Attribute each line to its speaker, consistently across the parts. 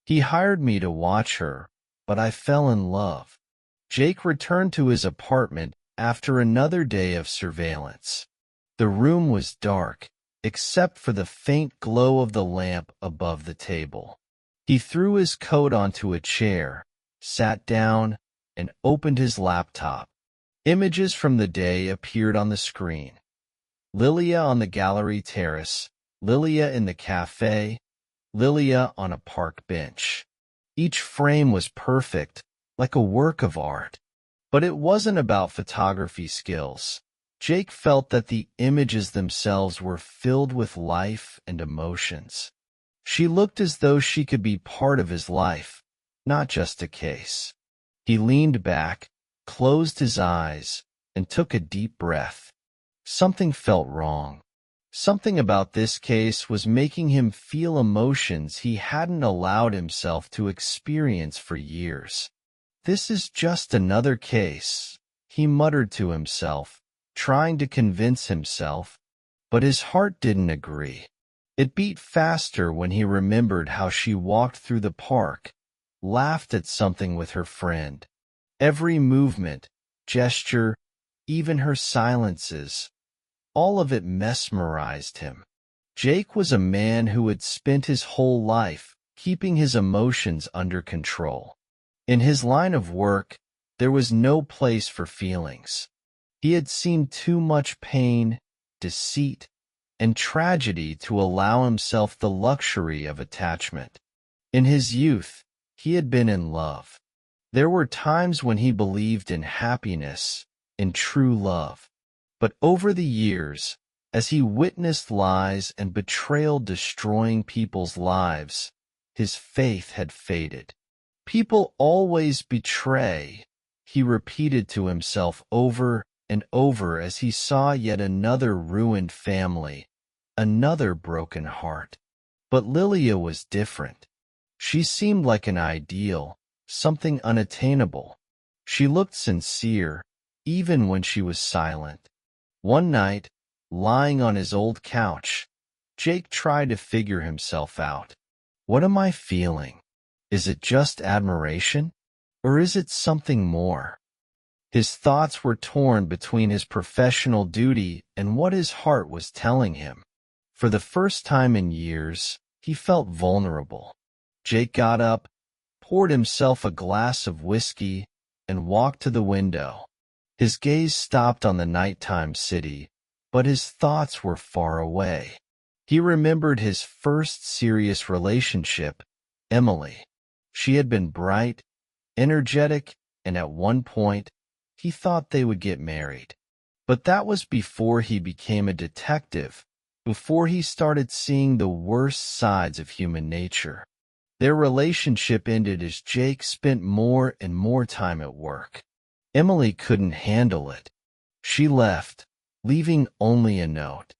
Speaker 1: He hired me to watch her, but I fell in love. Jake returned to his apartment after another day of surveillance. The room was dark, except for the faint glow of the lamp above the table. He threw his coat onto a chair, sat down, and opened his laptop. Images from the day appeared on the screen. Lilia on the gallery terrace, Lilia in the cafe, Lilia on a park bench. Each frame was perfect, like a work of art. But it wasn't about photography skills. Jake felt that the images themselves were filled with life and emotions. She looked as though she could be part of his life, not just a case. He leaned back, closed his eyes, and took a deep breath. Something felt wrong. Something about this case was making him feel emotions he hadn't allowed himself to experience for years. "This is just another case," he muttered to himself, trying to convince himself, but his heart didn't agree. It beat faster when he remembered how she walked through the park, laughed at something with her friend. Every movement, gesture, even her silences, all of it mesmerized him. Jake was a man who had spent his whole life keeping his emotions under control. In his line of work, there was no place for feelings. He had seen too much pain, deceit, and tragedy to allow himself the luxury of attachment. In his youth, he had been in love. There were times when he believed in happiness, in true love. But over the years, as he witnessed lies and betrayal destroying people's lives, his faith had faded. "People always betray," he repeated to himself over and over as he saw yet another ruined family, another broken heart. But Lilia was different. She seemed like an ideal, something unattainable. She looked sincere, even when she was silent. One night, lying on his old couch, Jake tried to figure himself out. What am I feeling? Is it just admiration? Or is it something more? His thoughts were torn between his professional duty and what his heart was telling him. For the first time in years, he felt vulnerable. Jake got up, poured himself a glass of whiskey, and walked to the window. His gaze stopped on the nighttime city, but his thoughts were far away. He remembered his first serious relationship, Emily. She had been bright, energetic, and at one point, he thought they would get married. But that was before he became a detective, before he started seeing the worst sides of human nature. Their relationship ended as Jake spent more and more time at work. Emily couldn't handle it. She left, leaving only a note.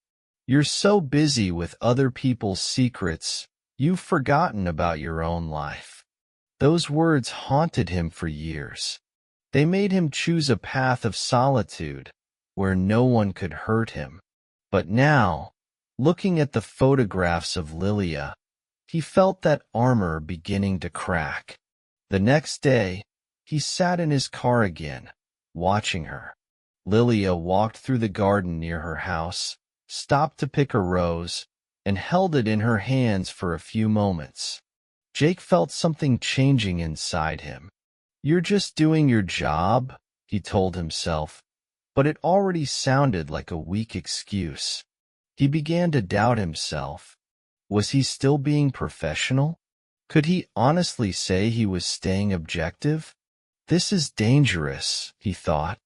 Speaker 1: "You're so busy with other people's secrets, you've forgotten about your own life." Those words haunted him for years. They made him choose a path of solitude, where no one could hurt him. But now, looking at the photographs of Lilia, he felt that armor beginning to crack. The next day, he sat in his car again, watching her. Lilia walked through the garden near her house, stopped to pick a rose, and held it in her hands for a few moments. Jake felt something changing inside him. "You're just doing your job," he told himself, but it already sounded like a weak excuse. He began to doubt himself. Was he still being professional? Could he honestly say he was staying objective? "This is dangerous," he thought.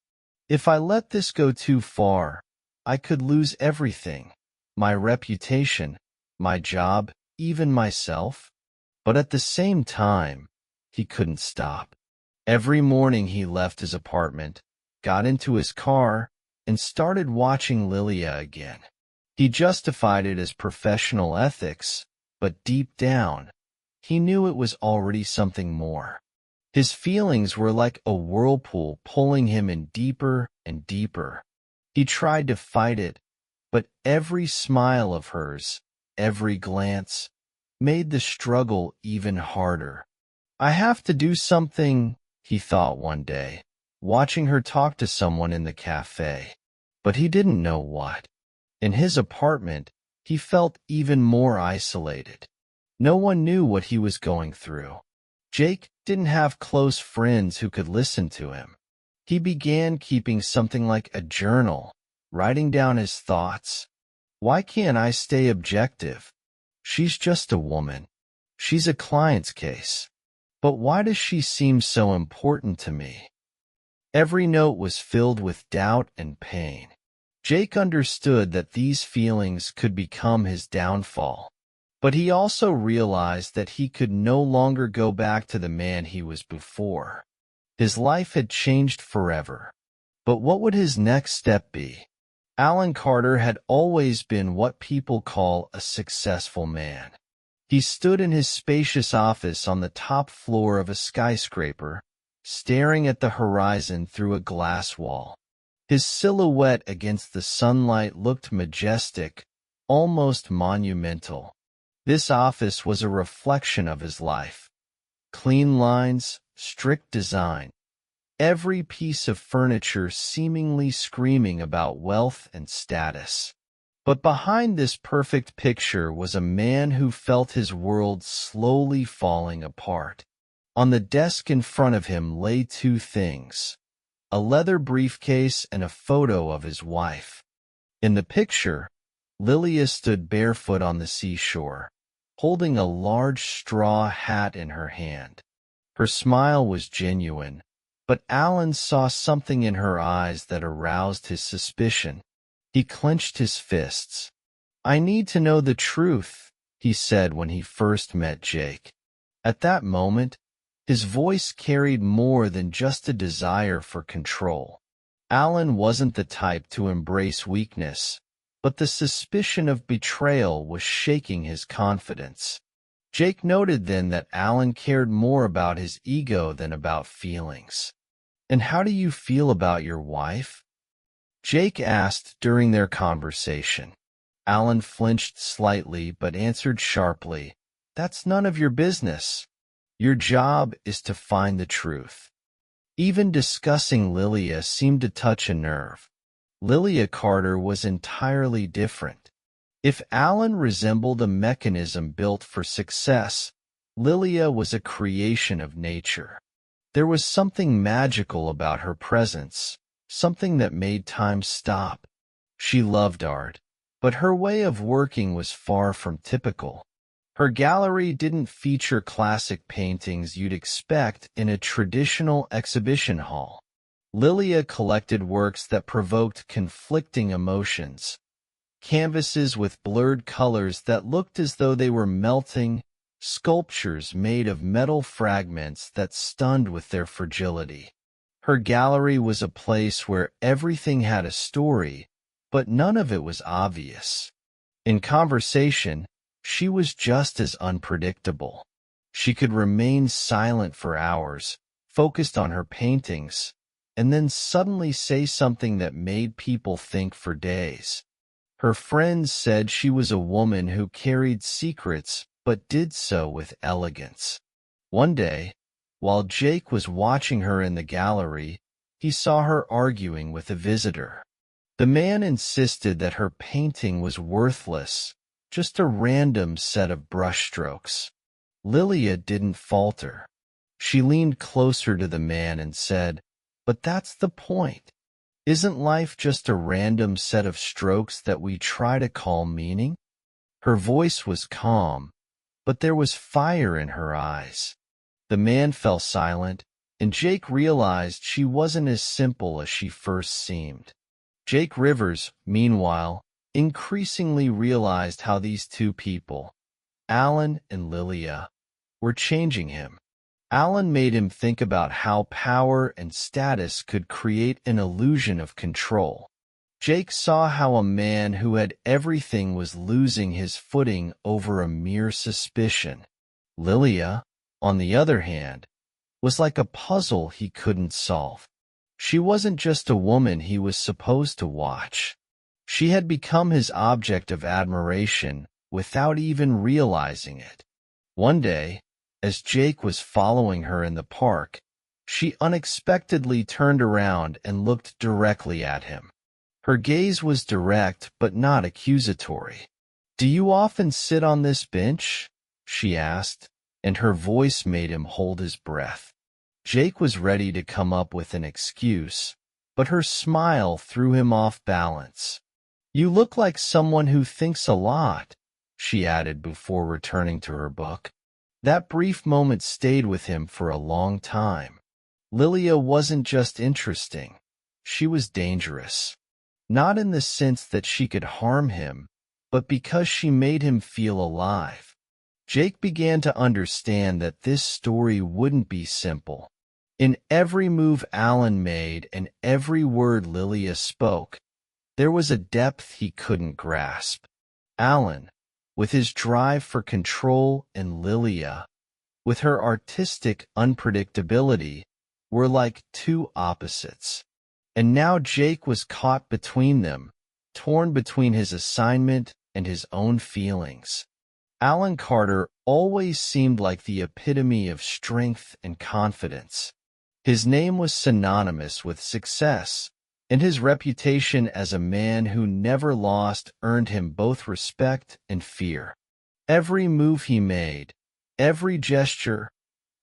Speaker 1: "If I let this go too far, I could lose everything, my reputation, my job, even myself." But at the same time, he couldn't stop. Every morning he left his apartment, got into his car, and started watching Lilia again. He justified it as professional ethics, but deep down, he knew it was already something more. His feelings were like a whirlpool pulling him in deeper and deeper. He tried to fight it, but every smile of hers, every glance, made the struggle even harder. I have to do something, he thought one day, watching her talk to someone in the cafe. But he didn't know what. In his apartment, he felt even more isolated. No one knew what he was going through. Jake didn't have close friends who could listen to him. He began keeping something like a journal, writing down his thoughts. Why can't I stay objective? She's just a woman. She's a client's case. But why does she seem so important to me? Every note was filled with doubt and pain. Jake understood that these feelings could become his downfall. But he also realized that he could no longer go back to the man he was before. His life had changed forever. But what would his next step be? Alan Carter had always been what people call a successful man. He stood in his spacious office on the top floor of a skyscraper, staring at the horizon through a glass wall. His silhouette against the sunlight looked majestic, almost monumental. This office was a reflection of his life. Clean lines, strict design. Every piece of furniture seemingly screaming about wealth and status. But behind this perfect picture was a man who felt his world slowly falling apart. On the desk in front of him lay two things: a leather briefcase and a photo of his wife. In the picture, Lilia stood barefoot on the seashore, holding a large straw hat in her hand. Her smile was genuine, but Alan saw something in her eyes that aroused his suspicion. He clenched his fists. "I need to know the truth," he said when he first met Jake. At that moment, his voice carried more than just a desire for control. Alan wasn't the type to embrace weakness, but the suspicion of betrayal was shaking his confidence. Jake noted then that Alan cared more about his ego than about feelings. "And how do you feel about your wife?" Jake asked during their conversation. Alan flinched slightly but answered sharply, "That's none of your business. Your job is to find the truth." Even discussing Lilia seemed to touch a nerve. Lilia Carter was entirely different. If Alan resembled a mechanism built for success, Lilia was a creation of nature. There was something magical about her presence, something that made time stop. She loved art, but her way of working was far from typical. Her gallery didn't feature classic paintings you'd expect in a traditional exhibition hall. Lilia collected works that provoked conflicting emotions. Canvases with blurred colors that looked as though they were melting, sculptures made of metal fragments that stunned with their fragility. Her gallery was a place where everything had a story, but none of it was obvious. In conversation, she was just as unpredictable. She could remain silent for hours, focused on her paintings, and then suddenly say something that made people think for days. Her friends said she was a woman who carried secrets but did so with elegance. One day, while Jake was watching her in the gallery, he saw her arguing with a visitor. The man insisted that her painting was worthless, just a random set of brushstrokes. Lilia didn't falter. She leaned closer to the man and said, "But that's the point. Isn't life just a random set of strokes that we try to call meaning?" Her voice was calm, but there was fire in her eyes. The man fell silent, and Jake realized she wasn't as simple as she first seemed. Jake Rivers, meanwhile, increasingly realized how these two people, Alan and Lilia, were changing him. Alan made him think about how power and status could create an illusion of control. Jake saw how a man who had everything was losing his footing over a mere suspicion. Lilia, on the other hand, was like a puzzle he couldn't solve. She wasn't just a woman he was supposed to watch. She had become his object of admiration without even realizing it. One day, as Jake was following her in the park, she unexpectedly turned around and looked directly at him. Her gaze was direct but not accusatory. "Do you often sit on this bench?" she asked, and her voice made him hold his breath. Jake was ready to come up with an excuse, but her smile threw him off balance. "You look like someone who thinks a lot," she added before returning to her book. That brief moment stayed with him for a long time. Lilia wasn't just interesting. She was dangerous. Not in the sense that she could harm him, but because she made him feel alive. Jake began to understand that this story wouldn't be simple. In every move Alan made and every word Lilia spoke, there was a depth he couldn't grasp. Alan, with his drive for control, and Lilia, with her artistic unpredictability, were like two opposites. And now Jake was caught between them, torn between his assignment and his own feelings. Alan Carter always seemed like the epitome of strength and confidence. His name was synonymous with success, and his reputation as a man who never lost earned him both respect and fear. Every move he made, every gesture,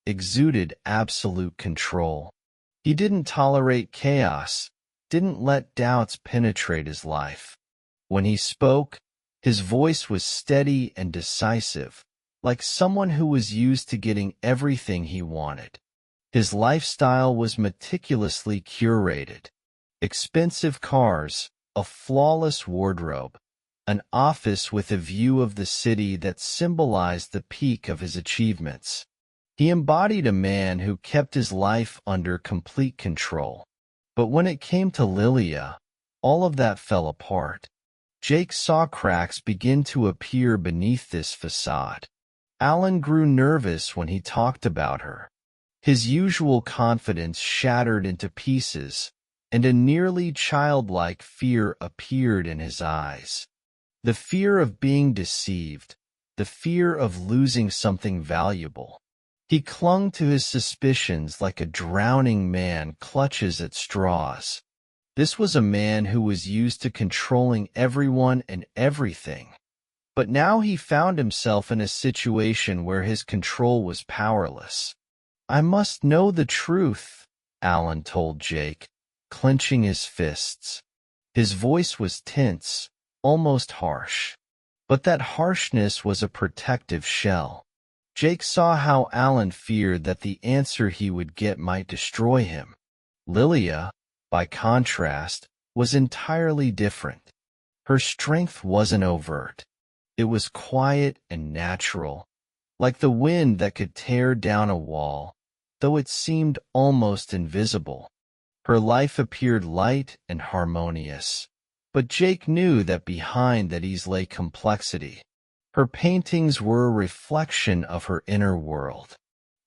Speaker 1: exuded absolute control. He didn't tolerate chaos, didn't let doubts penetrate his life. When he spoke, his voice was steady and decisive, like someone who was used to getting everything he wanted. His lifestyle was meticulously curated. Expensive cars, a flawless wardrobe, an office with a view of the city that symbolized the peak of his achievements. He embodied a man who kept his life under complete control. But when it came to Lilia, all of that fell apart. Jake saw cracks begin to appear beneath this facade. Alan grew nervous when he talked about her. His usual confidence shattered into pieces, and a nearly childlike fear appeared in his eyes. The fear of being deceived, the fear of losing something valuable. He clung to his suspicions like a drowning man clutches at straws. This was a man who was used to controlling everyone and everything. But now he found himself in a situation where his control was powerless. "I must know the truth," Alan told Jake, clenching his fists. His voice was tense, almost harsh. But that harshness was a protective shell. Jake saw how Alan feared that the answer he would get might destroy him. Lilia, by contrast, was entirely different. Her strength wasn't overt. It was quiet and natural, like the wind that could tear down a wall, though it seemed almost invisible. Her life appeared light and harmonious, but Jake knew that behind that ease lay complexity. Her paintings were a reflection of her inner world.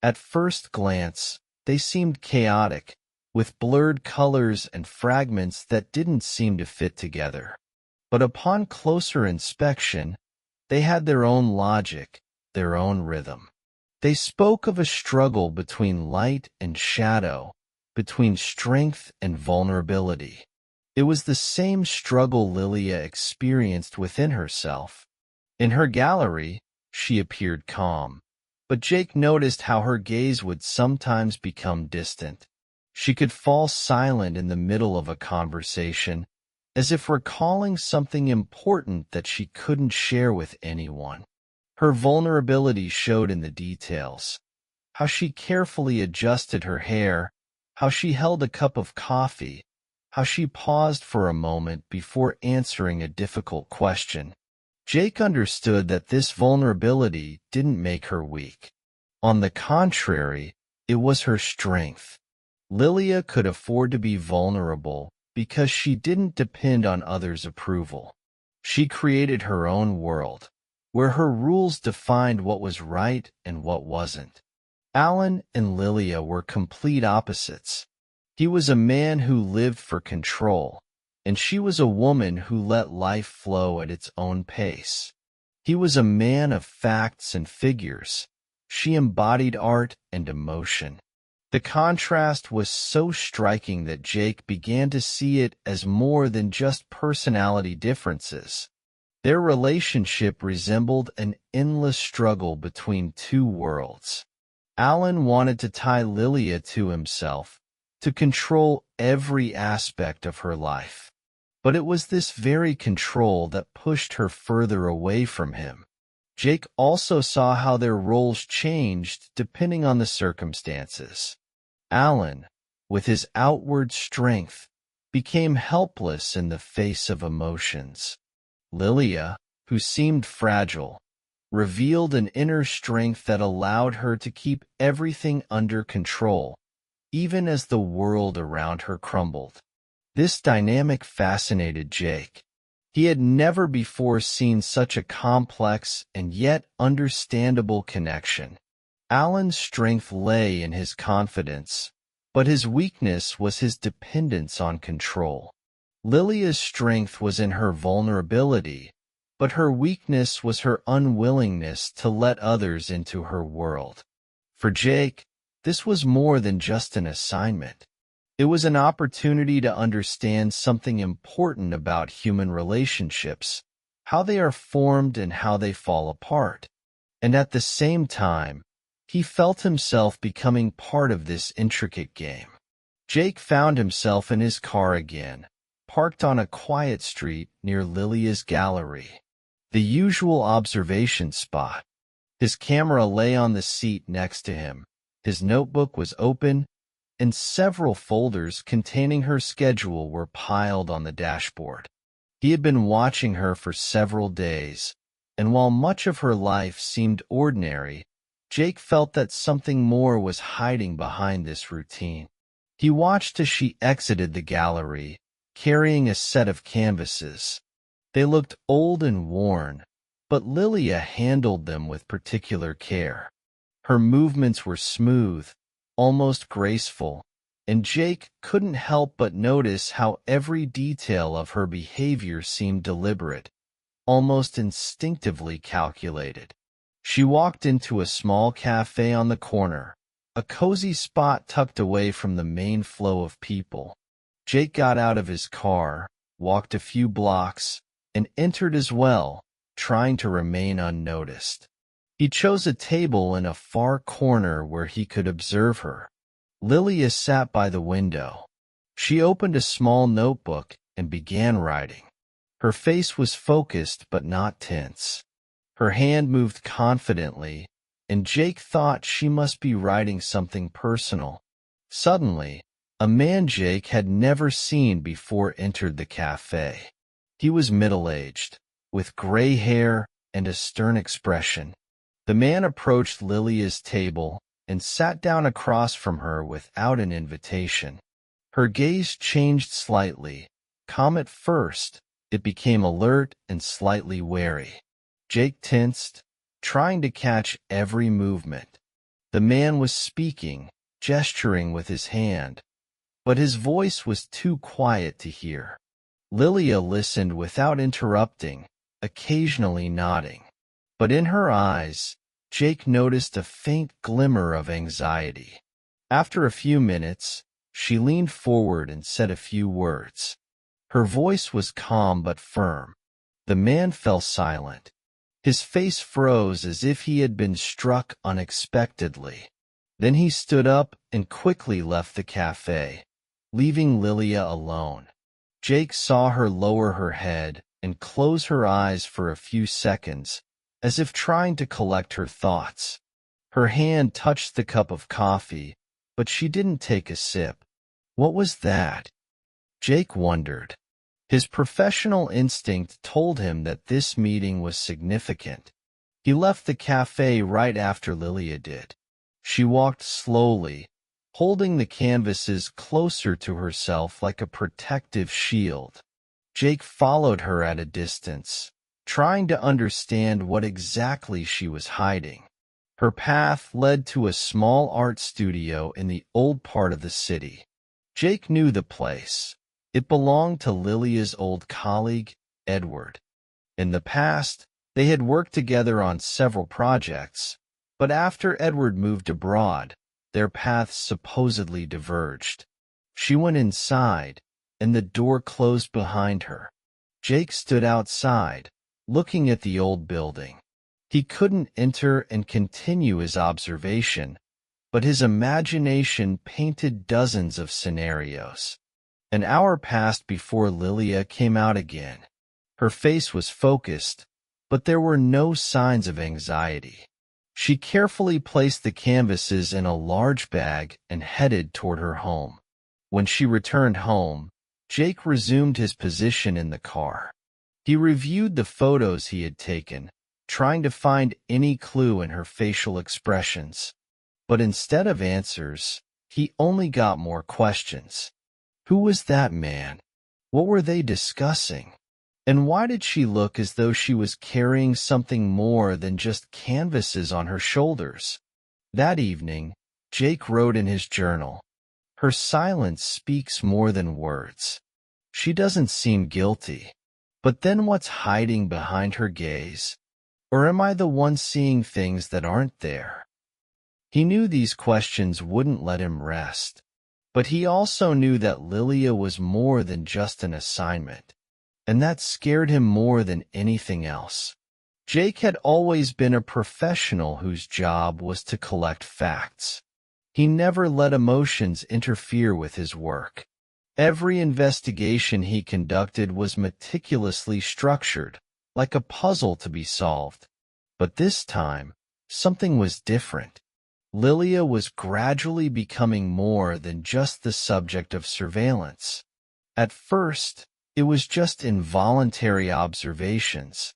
Speaker 1: At first glance, they seemed chaotic, with blurred colors and fragments that didn't seem to fit together. But upon closer inspection, they had their own logic, their own rhythm. They spoke of a struggle between light and shadow, between strength and vulnerability. It was the same struggle Lilia experienced within herself. In her gallery, she appeared calm, but Jake noticed how her gaze would sometimes become distant. She could fall silent in the middle of a conversation, as if recalling something important that she couldn't share with anyone. Her vulnerability showed in the details, how she carefully adjusted her hair, how she held a cup of coffee, how she paused for a moment before answering a difficult question. Jake understood that this vulnerability didn't make her weak. On the contrary, it was her strength. Lilia could afford to be vulnerable because she didn't depend on others' approval. She created her own world, where her rules defined what was right and what wasn't. Alan and Lilia were complete opposites. He was a man who lived for control, and she was a woman who let life flow at its own pace. He was a man of facts and figures, She embodied art and emotion. The contrast was so striking that Jake began to see it as more than just personality differences. Their relationship resembled an endless struggle between two worlds. Alan wanted to tie Lilia to himself, to control every aspect of her life. But it was this very control that pushed her further away from him. Jake also saw how their roles changed depending on the circumstances. Alan, with his outward strength, became helpless in the face of emotions. Lilia, who seemed fragile, revealed an inner strength that allowed her to keep everything under control, even as the world around her crumbled. This dynamic fascinated Jake. He had never before seen such a complex and yet understandable connection. Alan's strength lay in his confidence, but his weakness was his dependence on control. Lilia's strength was in her vulnerability, but her weakness was her unwillingness to let others into her world. For Jake, this was more than just an assignment. It was an opportunity to understand something important about human relationships, how they are formed and how they fall apart. And at the same time, he felt himself becoming part of this intricate game. Jake found himself in his car again, parked on a quiet street near Lilia's gallery, the usual observation spot. His camera lay on the seat next to him, his notebook was open, and several folders containing her schedule were piled on the dashboard. He had been watching her for several days, and while much of her life seemed ordinary, Jake felt that something more was hiding behind this routine. He watched as she exited the gallery, carrying a set of canvases. They looked old and worn, but Lilia handled them with particular care. Her movements were smooth, almost graceful, and Jake couldn't help but notice how every detail of her behavior seemed deliberate, almost instinctively calculated. She walked into a small cafe on the corner, a cozy spot tucked away from the main flow of people. Jake got out of his car, walked a few blocks, and entered as well, trying to remain unnoticed. He chose a table in a far corner where he could observe her. Lilia sat by the window. She opened a small notebook and began writing. Her face was focused but not tense. Her hand moved confidently, and Jake thought she must be writing something personal. Suddenly, a man Jake had never seen before entered the cafe. He was middle-aged, with gray hair and a stern expression. The man approached Lilia's table and sat down across from her without an invitation. Her gaze changed slightly. Calm at first, it became alert and slightly wary. Jake tensed, trying to catch every movement. The man was speaking, gesturing with his hand, but his voice was too quiet to hear. Lilia listened without interrupting, occasionally nodding. But in her eyes, Jake noticed a faint glimmer of anxiety. After a few minutes, she leaned forward and said a few words. Her voice was calm but firm. The man fell silent. His face froze as if he had been struck unexpectedly. Then he stood up and quickly left the cafe, leaving Lilia alone. Jake saw her lower her head and close her eyes for a few seconds, as if trying to collect her thoughts. Her hand touched the cup of coffee, but she didn't take a sip. What was that? Jake wondered. His professional instinct told him that this meeting was significant. He left the cafe right after Lilia did. She walked slowly, holding the canvases closer to herself like a protective shield. Jake followed her at a distance, trying to understand what exactly she was hiding. Her path led to a small art studio in the old part of the city. Jake knew the place. It belonged to Lilia's old colleague, Edward. In the past, they had worked together on several projects, But after Edward moved abroad, their paths supposedly diverged. She went inside, and the door closed behind her. Jake stood outside, looking at the old building. He couldn't enter and continue his observation, but his imagination painted dozens of scenarios. An hour passed before Lilia came out again. Her face was focused, but there were no signs of anxiety. She carefully placed the canvases in a large bag and headed toward her home. When she returned home, Jake resumed his position in the car. He reviewed the photos he had taken, trying to find any clue in her facial expressions. But instead of answers, he only got more questions. Who was that man? What were they discussing? And why did she look as though she was carrying something more than just canvases on her shoulders? That evening, Jake wrote in his journal, "Her silence speaks more than words. She doesn't seem guilty. But then what's hiding behind her gaze? Or am I the one seeing things that aren't there?" He knew these questions wouldn't let him rest. But he also knew that Lilia was more than just an assignment, and that scared him more than anything else. Jake had always been a professional whose job was to collect facts. He never let emotions interfere with his work. Every investigation he conducted was meticulously structured, like a puzzle to be solved. But this time, something was different. Lilia was gradually becoming more than just the subject of surveillance. At first, it was just involuntary observations.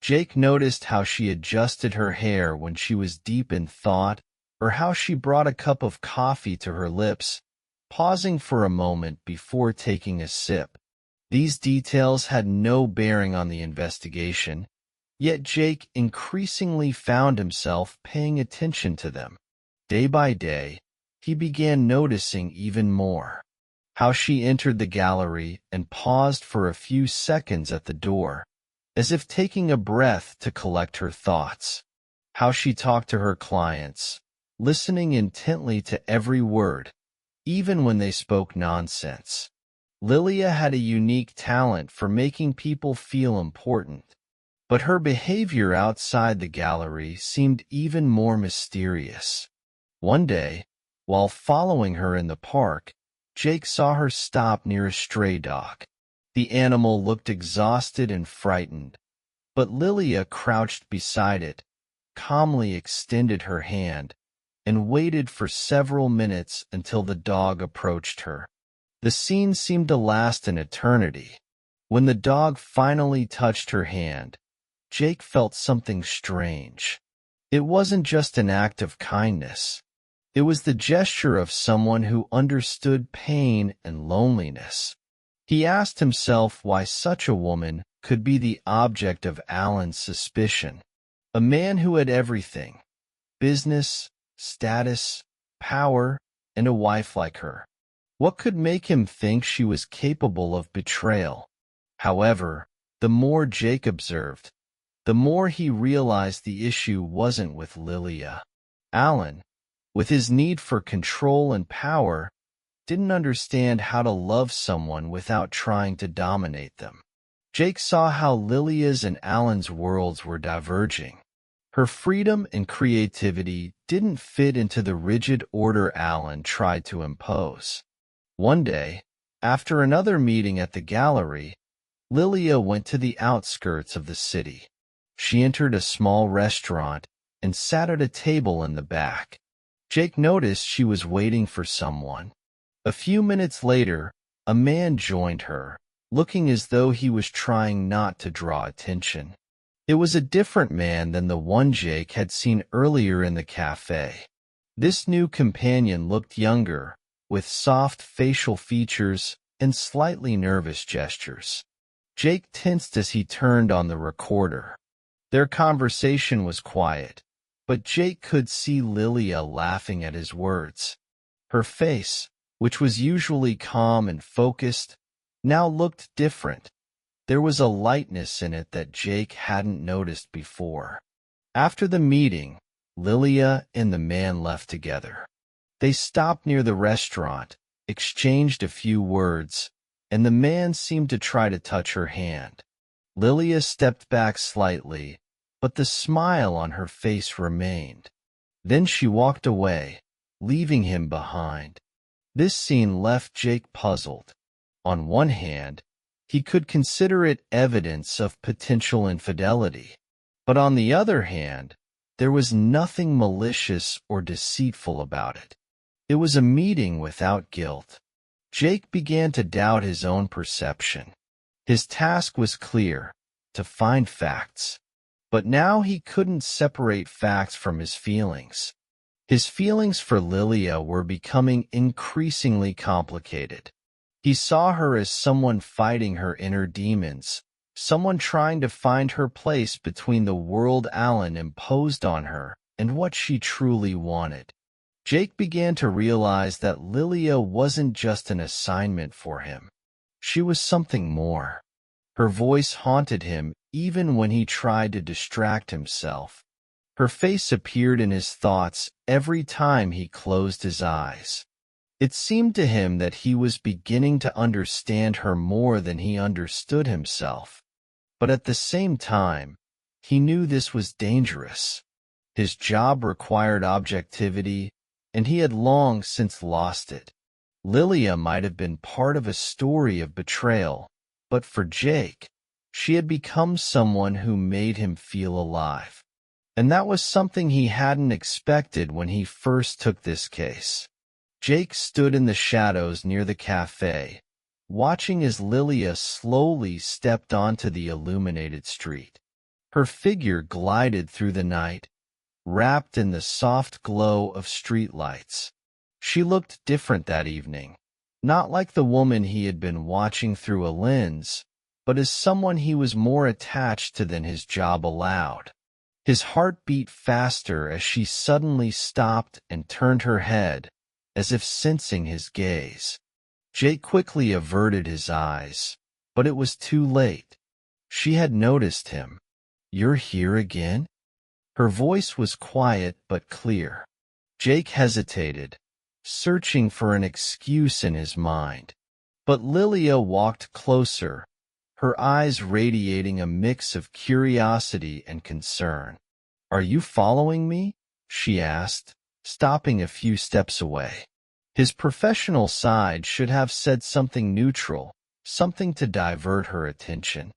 Speaker 1: Jake noticed how she adjusted her hair when she was deep in thought, or how she brought a cup of coffee to her lips, pausing for a moment before taking a sip. These details had no bearing on the investigation, yet Jake increasingly found himself paying attention to them. Day by day, he began noticing even more. How she entered the gallery and paused for a few seconds at the door, as if taking a breath to collect her thoughts. How she talked to her clients, listening intently to every word, even when they spoke nonsense. Lilia had a unique talent for making people feel important, but her behavior outside the gallery seemed even more mysterious. One day, while following her in the park, Jake saw her stop near a stray dog. The animal looked exhausted and frightened, but Lilia crouched beside it, calmly extended her hand, and waited for several minutes until the dog approached her. The scene seemed to last an eternity. When the dog finally touched her hand, Jake felt something strange. It wasn't just an act of kindness. It was the gesture of someone who understood pain and loneliness. He asked himself why such a woman could be the object of Alan's suspicion. A man who had everything: business, status, power, and a wife like her. What could make him think she was capable of betrayal? However, the more Jake observed, the more he realized the issue wasn't with Lilia. Alan, with his need for control and power, didn't understand how to love someone without trying to dominate them. Jake saw how Lilia's and Alan's worlds were diverging. Her freedom and creativity didn't fit into the rigid order Alan tried to impose. One day, after another meeting at the gallery, Lilia went to the outskirts of the city. She entered a small restaurant and sat at a table in the back. Jake noticed she was waiting for someone. A few minutes later, a man joined her, looking as though he was trying not to draw attention. It was a different man than the one Jake had seen earlier in the cafe. This new companion looked younger, with soft facial features and slightly nervous gestures. Jake tensed as he turned on the recorder. Their conversation was quiet, but Jake could see Lilia laughing at his words. Her face, which was usually calm and focused, now looked different. There was a lightness in it that Jake hadn't noticed before. After the meeting, Lilia and the man left together. They stopped near the restaurant, exchanged a few words, and the man seemed to try to touch her hand. Lilia stepped back slightly, but the smile on her face remained. Then she walked away, leaving him behind. This scene left Jake puzzled. On one hand, he could consider it evidence of potential infidelity, but on the other hand, there was nothing malicious or deceitful about it. It was a meeting without guilt. Jake began to doubt his own perception. His task was clear, to find facts. But now he couldn't separate facts from his feelings. His feelings for Lilia were becoming increasingly complicated. He saw her as someone fighting her inner demons, someone trying to find her place between the world Alan imposed on her and what she truly wanted. Jake began to realize that Lilia wasn't just an assignment for him. She was something more. Her voice haunted him even when he tried to distract himself. Her face appeared in his thoughts every time he closed his eyes. It seemed to him that he was beginning to understand her more than he understood himself. But at the same time, he knew this was dangerous. His job required objectivity, and he had long since lost it. Lilia might have been part of a story of betrayal, but for Jake, she had become someone who made him feel alive. And that was something he hadn't expected when he first took this case. Jake stood in the shadows near the cafe, watching as Lilia slowly stepped onto the illuminated street. Her figure glided through the night, wrapped in the soft glow of streetlights. She looked different that evening, not like the woman he had been watching through a lens, but as someone he was more attached to than his job allowed. His heart beat faster as she suddenly stopped and turned her head, as if sensing his gaze. Jake quickly averted his eyes, but it was too late. She had noticed him. "You're here again?" Her voice was quiet but clear. Jake hesitated, searching for an excuse in his mind. But Lilia walked closer, her eyes radiating a mix of curiosity and concern. "Are you following me?" she asked, stopping a few steps away. His professional side should have said something neutral, something to divert her attention.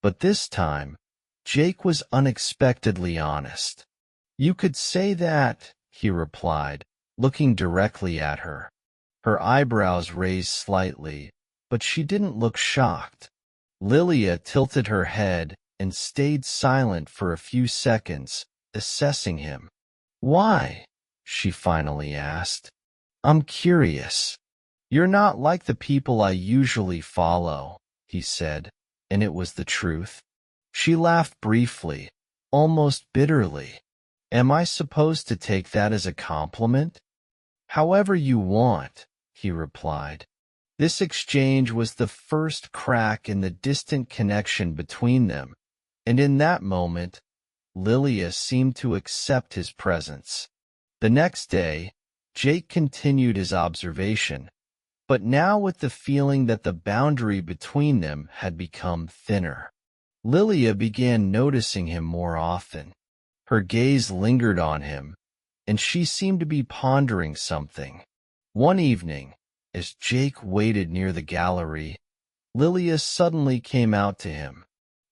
Speaker 1: But this time, Jake was unexpectedly honest. "You could say that," he replied, looking directly at her. Her eyebrows raised slightly, but she didn't look shocked. Lilia tilted her head and stayed silent for a few seconds, assessing him. "Why?" she finally asked. "I'm curious." "You're not like the people I usually follow," he said, and it was the truth. She laughed briefly, almost bitterly. "Am I supposed to take that as a compliment?" "However you want," he replied. This exchange was the first crack in the distant connection between them, and in that moment, Lilia seemed to accept his presence. The next day, Jake continued his observation, but now with the feeling that the boundary between them had become thinner. Lilia began noticing him more often. Her gaze lingered on him, and she seemed to be pondering something. One evening, as Jake waited near the gallery, Lilia suddenly came out to him.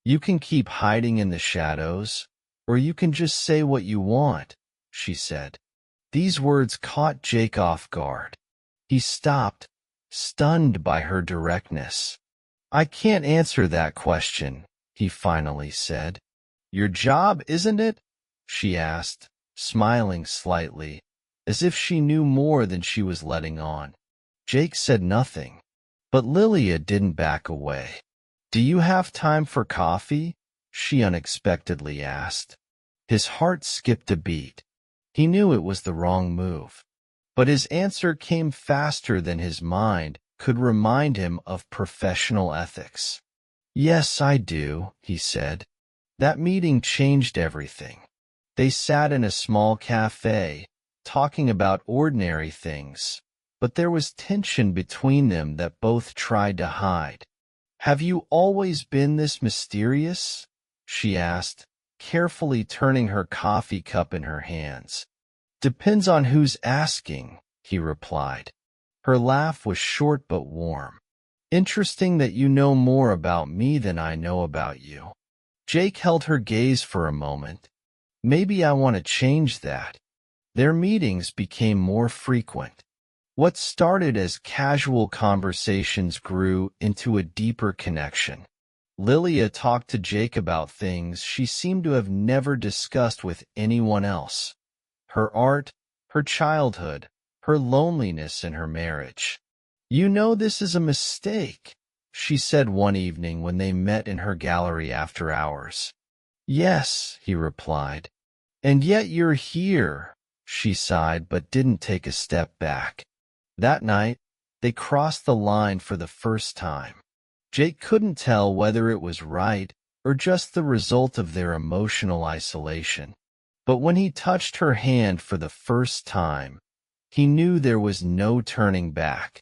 Speaker 1: "You can keep hiding in the shadows, or you can just say what you want," she said. These words caught Jake off guard. He stopped, stunned by her directness. "I can't answer that question," he finally said. "Your job, isn't it?" she asked, smiling slightly, as if she knew more than she was letting on. Jake said nothing, but Lilia didn't back away. "Do you have time for coffee?" she unexpectedly asked. His heart skipped a beat. He knew it was the wrong move, but his answer came faster than his mind could remind him of professional ethics. "Yes, I do," he said. "That meeting changed everything." They sat in a small cafe, talking about ordinary things, but there was tension between them that both tried to hide. "Have you always been this mysterious?" she asked, carefully turning her coffee cup in her hands. "Depends on who's asking," he replied. Her laugh was short but warm. "Interesting that you know more about me than I know about you." Jake held her gaze for a moment. "Maybe I want to change that." Their meetings became more frequent. What started as casual conversations grew into a deeper connection. Lilia talked to Jake about things she seemed to have never discussed with anyone else. Her art, her childhood, her loneliness, and her marriage. "You know this is a mistake," she said one evening when they met in her gallery after hours. "Yes," he replied. "And yet you're here," she sighed but didn't take a step back. That night, they crossed the line for the first time. Jake couldn't tell whether it was right or just the result of their emotional isolation. But when he touched her hand for the first time, he knew there was no turning back.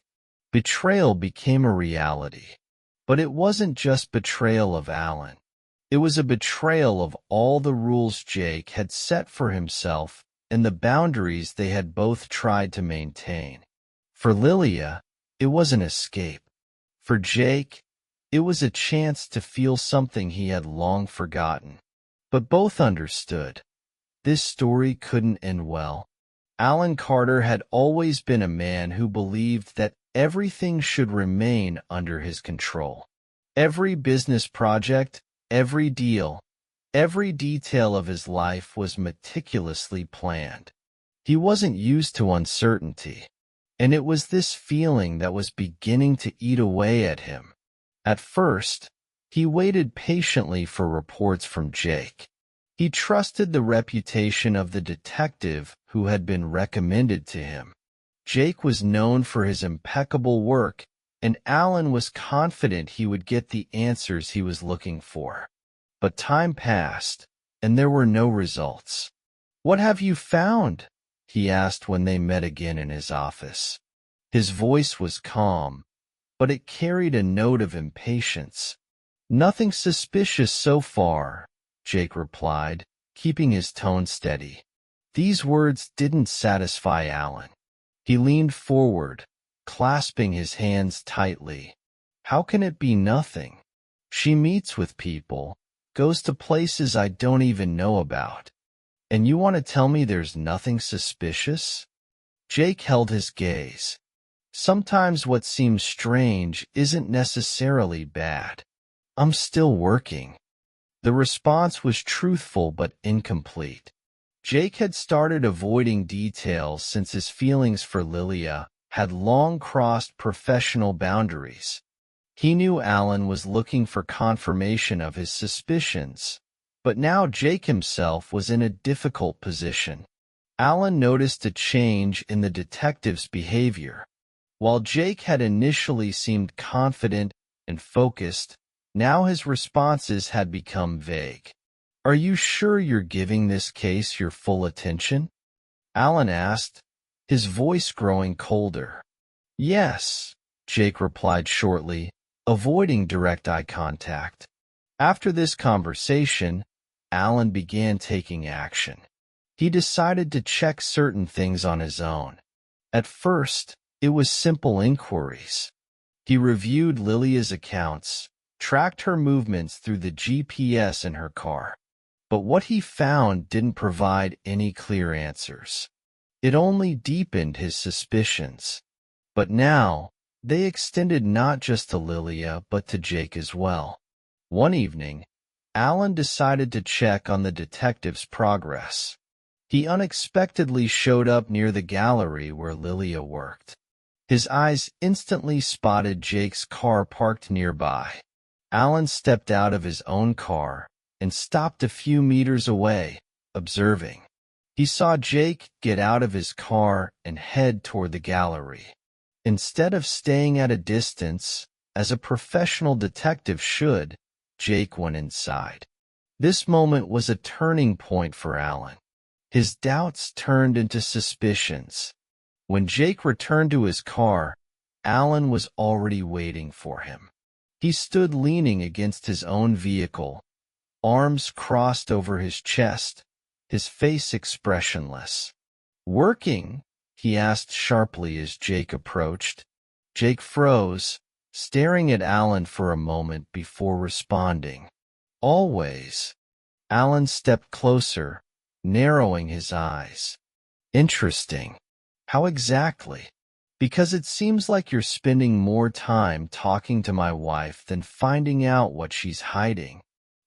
Speaker 1: Betrayal became a reality. But it wasn't just betrayal of Alan. It was a betrayal of all the rules Jake had set for himself and the boundaries they had both tried to maintain. For Lilia, it was an escape. For Jake, it was a chance to feel something he had long forgotten. But both understood. This story couldn't end well. Alan Carter had always been a man who believed that everything should remain under his control. Every business project, every deal, every detail of his life was meticulously planned. He wasn't used to uncertainty, and it was this feeling that was beginning to eat away at him. At first, he waited patiently for reports from Jake. He trusted the reputation of the detective who had been recommended to him. Jake was known for his impeccable work, and Alan was confident he would get the answers he was looking for. But time passed, and there were no results. "What have you found?" he asked when they met again in his office. His voice was calm, but it carried a note of impatience. "Nothing suspicious so far," Jake replied, keeping his tone steady. These words didn't satisfy Alan. He leaned forward, clasping his hands tightly. "How can it be nothing? She meets with people, goes to places I don't even know about. And you want to tell me there's nothing suspicious?" Jake held his gaze. "Sometimes what seems strange isn't necessarily bad. I'm still working." The response was truthful but incomplete. Jake had started avoiding details since his feelings for Lilia had long crossed professional boundaries. He knew Alan was looking for confirmation of his suspicions, but now Jake himself was in a difficult position. Alan noticed a change in the detective's behavior. While Jake had initially seemed confident and focused, now his responses had become vague. "Are you sure you're giving this case your full attention?" Alan asked, his voice growing colder. "Yes," Jake replied shortly, avoiding direct eye contact. After this conversation, Alan began taking action. He decided to check certain things on his own. At first, it was simple inquiries. He reviewed Lilia's accounts, tracked her movements through the GPS in her car. But what he found didn't provide any clear answers. It only deepened his suspicions. But now, they extended not just to Lilia but to Jake as well. One evening, Alan decided to check on the detective's progress. He unexpectedly showed up near the gallery where Lilia worked. His eyes instantly spotted Jake's car parked nearby. Alan stepped out of his own car and stopped a few meters away, observing. He saw Jake get out of his car and head toward the gallery. Instead of staying at a distance, as a professional detective should, Jake went inside. This moment was a turning point for Alan. His doubts turned into suspicions. When Jake returned to his car, Alan was already waiting for him. He stood leaning against his own vehicle, arms crossed over his chest, his face expressionless. "Working?" he asked sharply as Jake approached. Jake froze, staring at Alan for a moment before responding. "Always." Alan stepped closer, narrowing his eyes. "Interesting. How exactly?" "Because it seems like you're spending more time talking to my wife than finding out what she's hiding."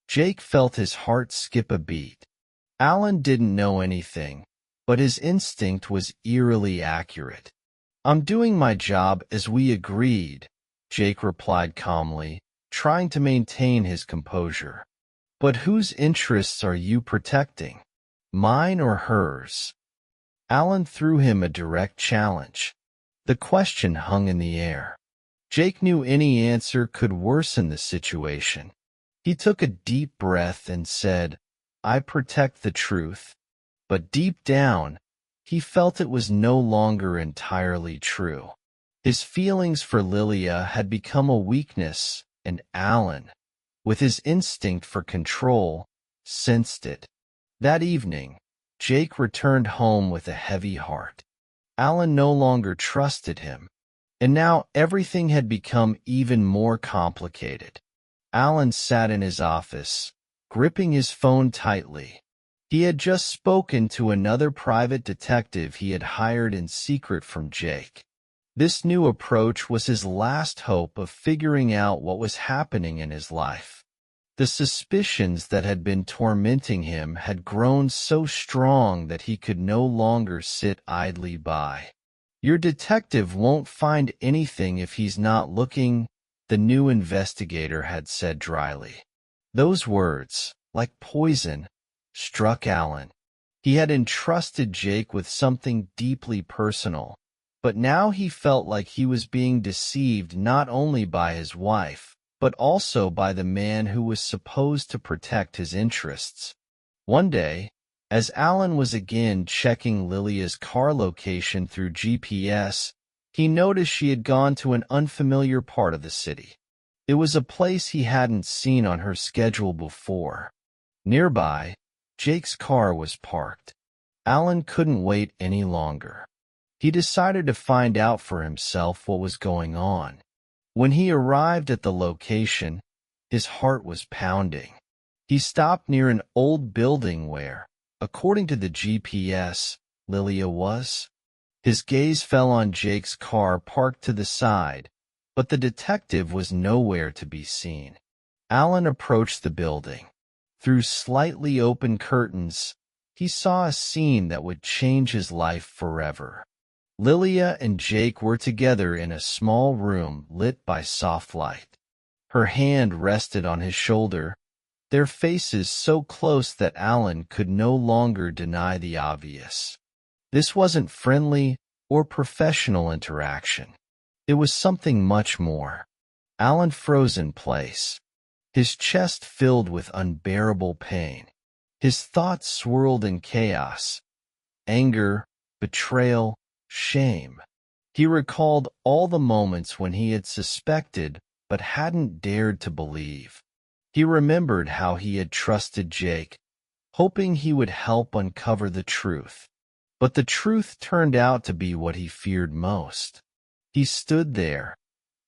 Speaker 1: Jake felt his heart skip a beat. Alan didn't know anything, but his instinct was eerily accurate. "I'm doing my job as we agreed," Jake replied calmly, trying to maintain his composure. "But whose interests are you protecting? Mine or hers?" Alan threw him a direct challenge. The question hung in the air. Jake knew any answer could worsen the situation. He took a deep breath and said, "I protect the truth." But deep down, he felt it was no longer entirely true. His feelings for Lilia had become a weakness, and Alan, with his instinct for control, sensed it. That evening, Jake returned home with a heavy heart. Alan no longer trusted him, and now everything had become even more complicated. Alan sat in his office, gripping his phone tightly. He had just spoken to another private detective he had hired in secret from Jake. This new approach was his last hope of figuring out what was happening in his life. The suspicions that had been tormenting him had grown so strong that he could no longer sit idly by. "Your detective won't find anything if he's not looking," the new investigator had said dryly. Those words, like poison, struck Alan. He had entrusted Jake with something deeply personal, but now he felt like he was being deceived not only by his wife, but also by the man who was supposed to protect his interests. One day, as Alan was again checking Lilia's car location through GPS, he noticed she had gone to an unfamiliar part of the city. It was a place he hadn't seen on her schedule before. Nearby, Jake's car was parked. Alan couldn't wait any longer. He decided to find out for himself what was going on. When he arrived at the location, his heart was pounding. He stopped near an old building where, according to the GPS, Lilia was. His gaze fell on Jake's car parked to the side, but the detective was nowhere to be seen. Alan approached the building. Through slightly open curtains, he saw a scene that would change his life forever. Lilia and Jake were together in a small room lit by soft light. Her hand rested on his shoulder, their faces so close that Alan could no longer deny the obvious. This wasn't friendly or professional interaction. It was something much more. Alan froze in place, his chest filled with unbearable pain. His thoughts swirled in chaos: anger, betrayal, shame. He recalled all the moments when he had suspected but hadn't dared to believe. He remembered how he had trusted Jake, hoping he would help uncover the truth. But the truth turned out to be what he feared most. He stood there,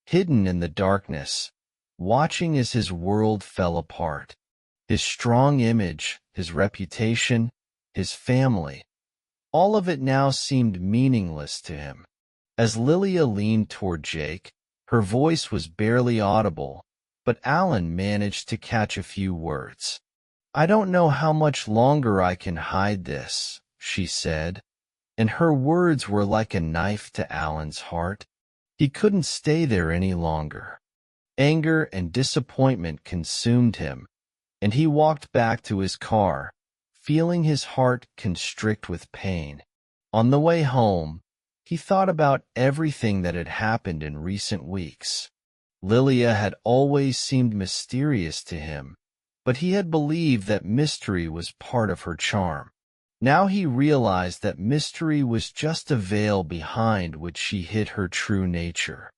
Speaker 1: hidden in the darkness, watching as his world fell apart. His strong image, his reputation, his family, all of it now seemed meaningless to him. As Lilia leaned toward Jake, her voice was barely audible, but Alan managed to catch a few words. "I don't know how much longer I can hide this," she said, and her words were like a knife to Alan's heart. He couldn't stay there any longer. Anger and disappointment consumed him, and he walked back to his car, feeling his heart constrict with pain. On the way home, he thought about everything that had happened in recent weeks. Lilia had always seemed mysterious to him, but he had believed that mystery was part of her charm. Now he realized that mystery was just a veil behind which she hid her true nature.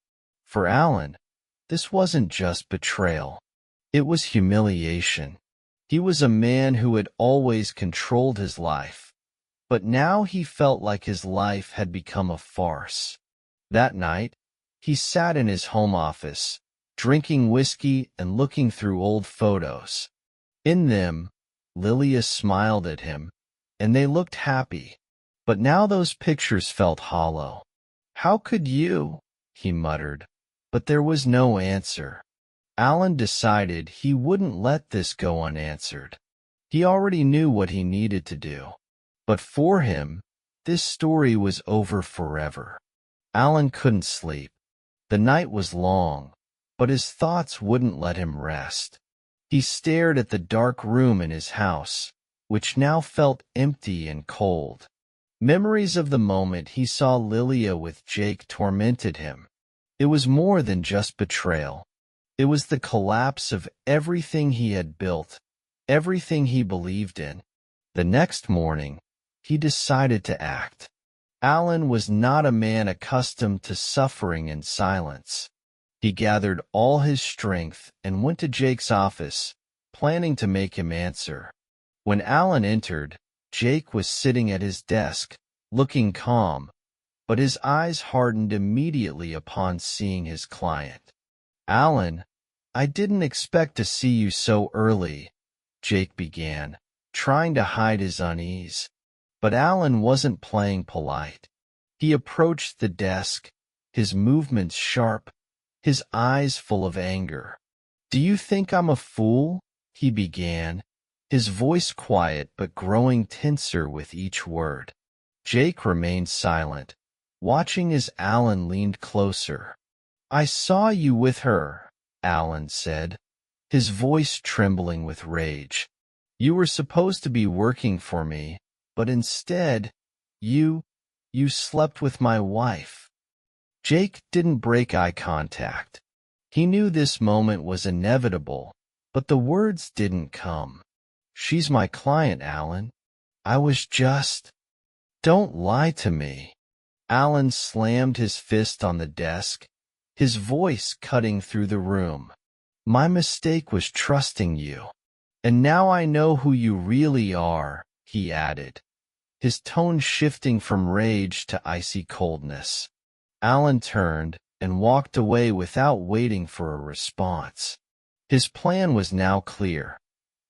Speaker 1: For Alan, this wasn't just betrayal. It was humiliation. He was a man who had always controlled his life, but now he felt like his life had become a farce. That night, he sat in his home office, drinking whiskey and looking through old photos. In them, Lilia smiled at him, and they looked happy. But now those pictures felt hollow. "How could you?" he muttered. But there was no answer. Alan decided he wouldn't let this go unanswered. He already knew what he needed to do. But for him, this story was over forever. Alan couldn't sleep. The night was long, but his thoughts wouldn't let him rest. He stared at the dark room in his house, which now felt empty and cold. Memories of the moment he saw Lilia with Jake tormented him. It was more than just betrayal. It was the collapse of everything he had built, everything he believed in. The next morning, he decided to act. Alan was not a man accustomed to suffering in silence. He gathered all his strength and went to Jake's office, planning to make him answer. When Alan entered, Jake was sitting at his desk, looking calm, but his eyes hardened immediately upon seeing his client. "Alan, I didn't expect to see you so early," Jake began, trying to hide his unease. But Alan wasn't playing polite. He approached the desk, his movements sharp, his eyes full of anger. "Do you think I'm a fool?" he began, his voice quiet but growing tenser with each word. Jake remained silent, watching as Alan leaned closer. "I saw you with her," Alan said, his voice trembling with rage. "You were supposed to be working for me, but instead, you slept with my wife." Jake didn't break eye contact. He knew this moment was inevitable, but the words didn't come. "She's my client, Alan. I was just—" "Don't lie to me." Alan slammed his fist on the desk, his voice cutting through the room. "My mistake was trusting you. And now I know who you really are," he added, his tone shifting from rage to icy coldness. Alan turned and walked away without waiting for a response. His plan was now clear.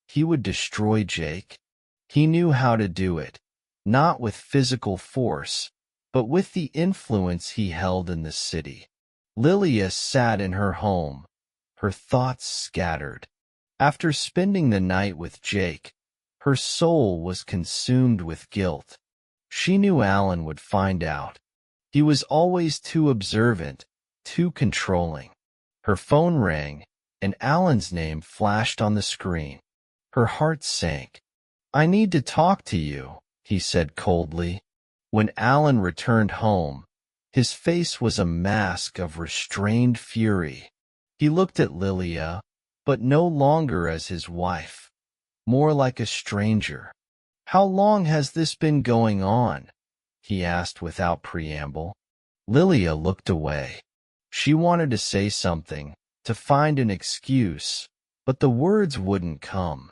Speaker 1: He would destroy Jake. He knew how to do it, not with physical force, but with the influence he held in the city. Lilia sat in her home, her thoughts scattered. After spending the night with Jake, her soul was consumed with guilt. She knew Alan would find out. He was always too observant, too controlling. Her phone rang, and Alan's name flashed on the screen. Her heart sank. "I need to talk to you," he said coldly. When Alan returned home, his face was a mask of restrained fury. He looked at Lilia, but no longer as his wife, more like a stranger. "How long has this been going on?" he asked without preamble. Lilia looked away. She wanted to say something, to find an excuse, but the words wouldn't come.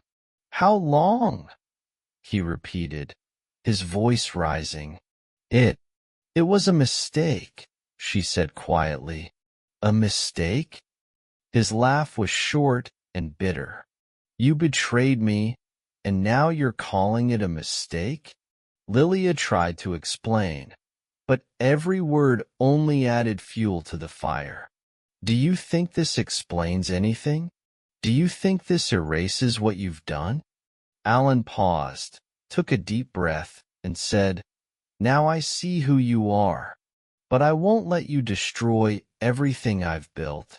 Speaker 1: "How long?" he repeated, his voice rising. It was a mistake," she said quietly. "A mistake?" His laugh was short and bitter. "You betrayed me, and now you're calling it a mistake?" Lilia tried to explain, but every word only added fuel to the fire. "Do you think this explains anything? Do you think this erases what you've done?" Alan paused, took a deep breath, and said, "Now I see who you are, but I won't let you destroy everything I've built."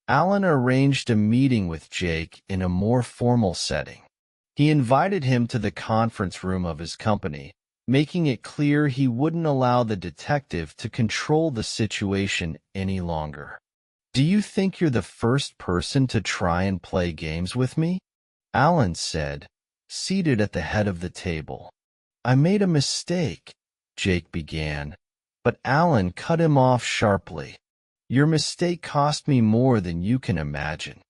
Speaker 1: Alan arranged a meeting with Jake in a more formal setting. He invited him to the conference room of his company, making it clear he wouldn't allow the detective to control the situation any longer. "Do you think you're the first person to try and play games with me?" Alan said, seated at the head of the table. I made a mistake, Jake began, but Alan cut him off sharply. Your mistake cost me more than you can imagine,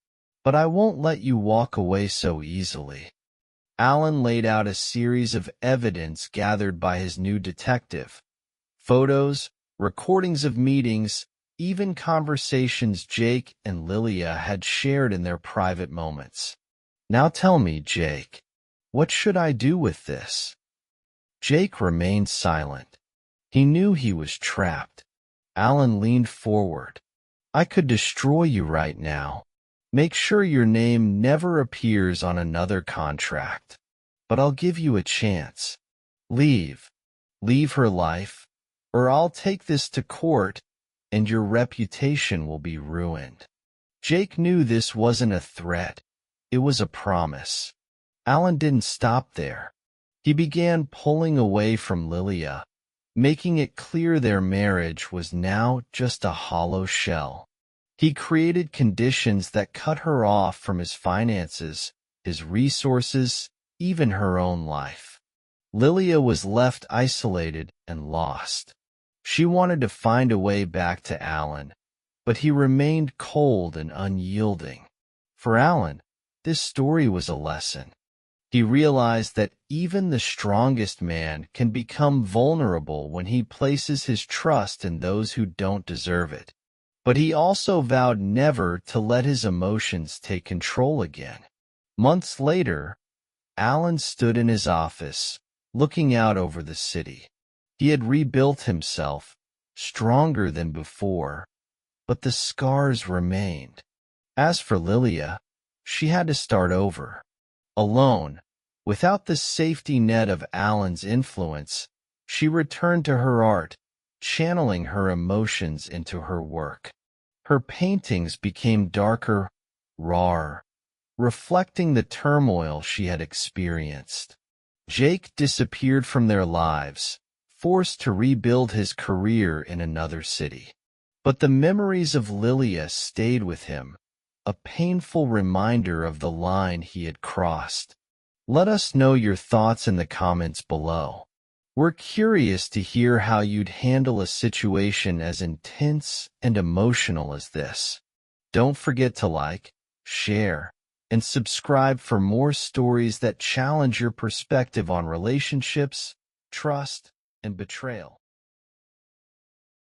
Speaker 1: but I won't let you walk away so easily. Alan laid out a series of evidence gathered by his new detective. Photos, recordings of meetings, even conversations Jake and Lilia had shared in their private moments. Now tell me, Jake, what should I do with this? Jake remained silent. He knew he was trapped. Alan leaned forward. I could destroy you right now. Make sure your name never appears on another contract. But I'll give you a chance. Leave. Leave her life, or I'll take this to court and your reputation will be ruined. Jake knew this wasn't a threat. It was a promise. Alan didn't stop there. He began pulling away from Lilia, making it clear their marriage was now just a hollow shell. He created conditions that cut her off from his finances, his resources, even her own life. Lilia was left isolated and lost. She wanted to find a way back to Alan, but he remained cold and unyielding. For Alan, this story was a lesson. He realized that even the strongest man can become vulnerable when he places his trust in those who don't deserve it. But he also vowed never to let his emotions take control again. Months later, Alan stood in his office, looking out over the city. He had rebuilt himself, stronger than before, but the scars remained. As for Lilia, she had to start over. Alone, without the safety net of Alan's influence, she returned to her art, channeling her emotions into her work. Her paintings became darker, rawer, reflecting the turmoil she had experienced. Jake disappeared from their lives, forced to rebuild his career in another city. But the memories of Lilia stayed with him, a painful reminder of the line he had crossed. Let us know your thoughts in the comments below. We're curious to hear how you'd handle a situation as intense and emotional as this. Don't forget to like, share, and subscribe for more stories that challenge your perspective on relationships, trust, and betrayal.